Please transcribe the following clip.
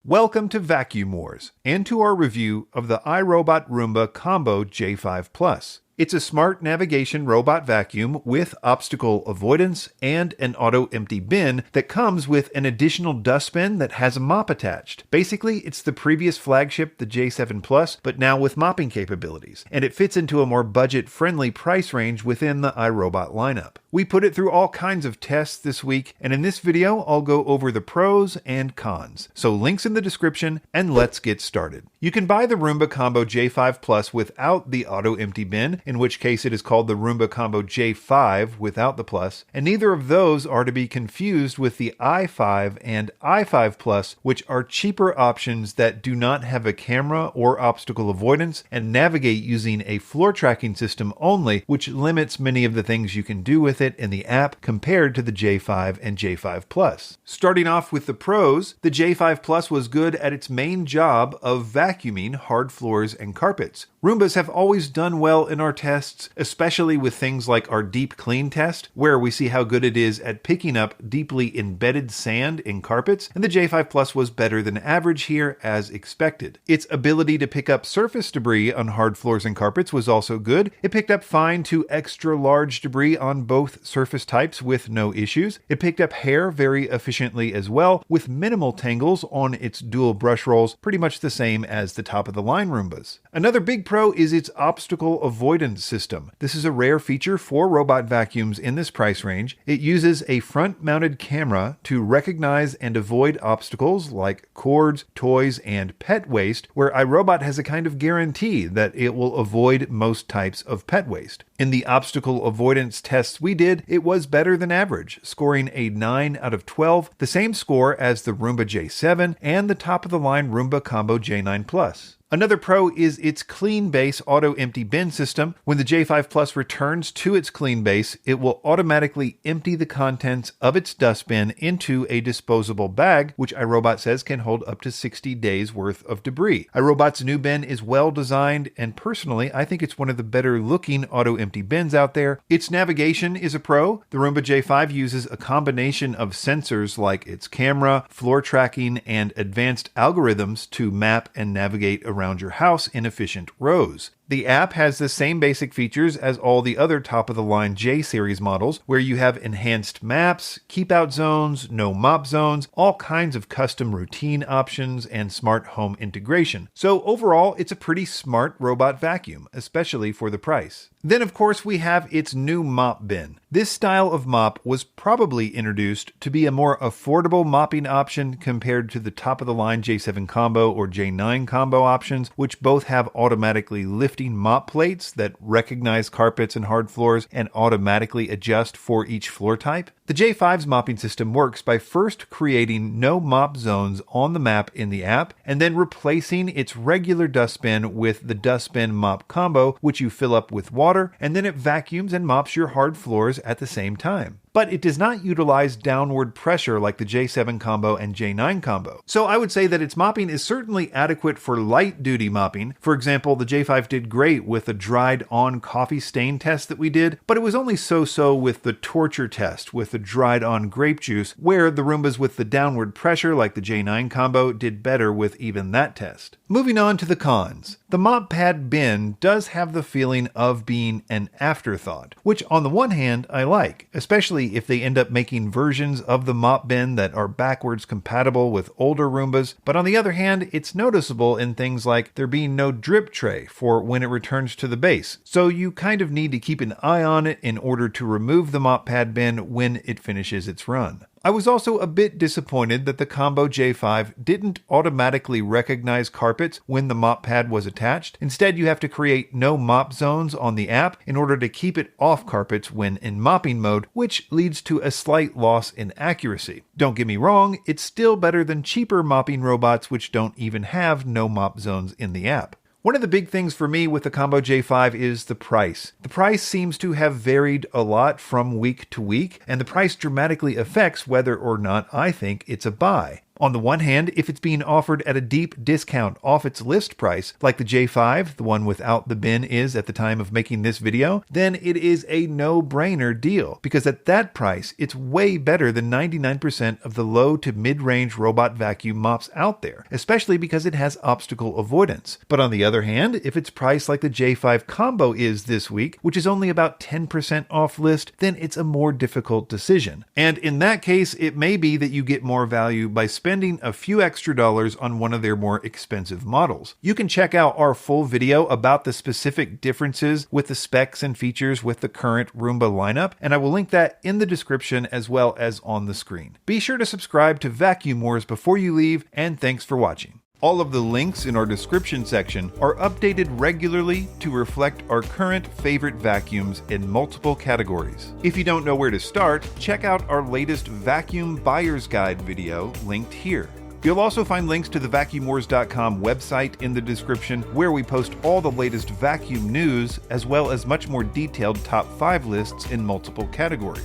Welcome to Vacuum Wars, and to our review of the iRobot Roomba Combo J5 Plus. It's a smart navigation robot vacuum with obstacle avoidance and an auto-empty bin that comes with an additional dustbin that has a mop attached. Basically, it's the previous flagship, the J7 Plus, but now with mopping capabilities, and it fits into a more budget-friendly price range within the iRobot lineup. We put it through all kinds of tests this week, and in this video, I'll go over the pros and cons. So links in the description, and let's get started. You can buy the Roomba Combo J5 Plus without the auto-empty bin, in which case it is called the Roomba Combo J5 without the plus, and neither of those are to be confused with the i5 and i5 Plus, which are cheaper options that do not have a camera or obstacle avoidance and navigate using a floor tracking system only, which limits many of the things you can do with it in the app compared to the J5 and J5 Plus. Starting off with the pros, the J5 Plus was good at its main job of vacuuming hard floors and carpets. Roombas have always done well in our tests, especially with things like our deep clean test, where we see how good it is at picking up deeply embedded sand in carpets, and the J5 Plus was better than average here as expected. Its ability to pick up surface debris on hard floors and carpets was also good. It picked up fine to extra large debris on both surface types with no issues. It picked up hair very efficiently as well, with minimal tangles on its dual brush rolls, pretty much the same as the top of the line Roombas. Another big pro is its obstacle avoidance system. This is a rare feature for robot vacuums in this price range. It uses a front-mounted camera to recognize and avoid obstacles like cords, toys, and pet waste, where iRobot has a kind of guarantee that it will avoid most types of pet waste. In the obstacle avoidance tests we did, it was better than average, scoring a 9 out of 12, the same score as the Roomba J7 and the top-of-the-line Roomba Combo J9 Plus. Another pro is its clean base auto-empty bin system. When the J5 Plus returns to its clean base, it will automatically empty the contents of its dustbin into a disposable bag, which iRobot says can hold up to 60 days worth of debris. iRobot's new bin is well designed, and personally, I think it's one of the better looking auto-empty bins out there. Its navigation is a pro. The Roomba J5 uses a combination of sensors like its camera, floor tracking, and advanced algorithms to map and navigate around your house in efficient rows. The app has the same basic features as all the other top-of-the-line J-series models, where you have enhanced maps, keep-out zones, no mop zones, all kinds of custom routine options, and smart home integration. So overall, it's a pretty smart robot vacuum, especially for the price. Then, of course, we have its new mop bin. This style of mop was probably introduced to be a more affordable mopping option compared to the top-of-the-line J7 Combo or J9 Combo options, which both have automatically lifting mop plates that recognize carpets and hard floors and automatically adjust for each floor type. The J5's mopping system works by first creating no mop zones on the map in the app, and then replacing its regular dustbin with the dustbin mop combo, which you fill up with water, and then it vacuums and mops your hard floors at the same time. But it does not utilize downward pressure like the J7 Combo and J9 Combo. So I would say that its mopping is certainly adequate for light-duty mopping. For example, the J5 did great with the dried-on coffee stain test that we did, but it was only so-so with the torture test with the dried-on grape juice, where the Roombas with the downward pressure like the J9 Combo did better with even that test. Moving on to the cons. The mop pad bin does have the feeling of being an afterthought, which on the one hand I like, especially if they end up making versions of the mop bin that are backwards compatible with older Roombas, but on the other hand, it's noticeable in things like there being no drip tray for when it returns to the base, so you kind of need to keep an eye on it in order to remove the mop pad bin when it finishes its run. I was also a bit disappointed that the Combo J5 didn't automatically recognize carpets when the mop pad was attached. Instead, you have to create no mop zones on the app in order to keep it off carpets when in mopping mode, which leads to a slight loss in accuracy. Don't get me wrong, it's still better than cheaper mopping robots which don't even have no mop zones in the app. One of the big things for me with the Combo J5 is the price. The price seems to have varied a lot from week to week, and the price dramatically affects whether or not I think it's a buy. On the one hand, if it's being offered at a deep discount off its list price, like the J5, the one without the bin is at the time of making this video, then it is a no-brainer deal, because at that price, it's way better than 99% of the low to mid-range robot vacuum mops out there, especially because it has obstacle avoidance. But on the other hand, if it's priced like the J5 Combo is this week, which is only about 10% off list, then it's a more difficult decision. And in that case, it may be that you get more value by spending a few extra dollars on one of their more expensive models. You can check out our full video about the specific differences with the specs and features with the current Roomba lineup, and I will link that in the description as well as on the screen. Be sure to subscribe to Vacuum Wars before you leave, and thanks for watching. All of the links in our description section are updated regularly to reflect our current favorite vacuums in multiple categories. If you don't know where to start, check out our latest Vacuum Buyer's Guide video linked here. You'll also find links to the vacuumwars.com website in the description, where we post all the latest vacuum news, as well as much more detailed top 5 lists in multiple categories.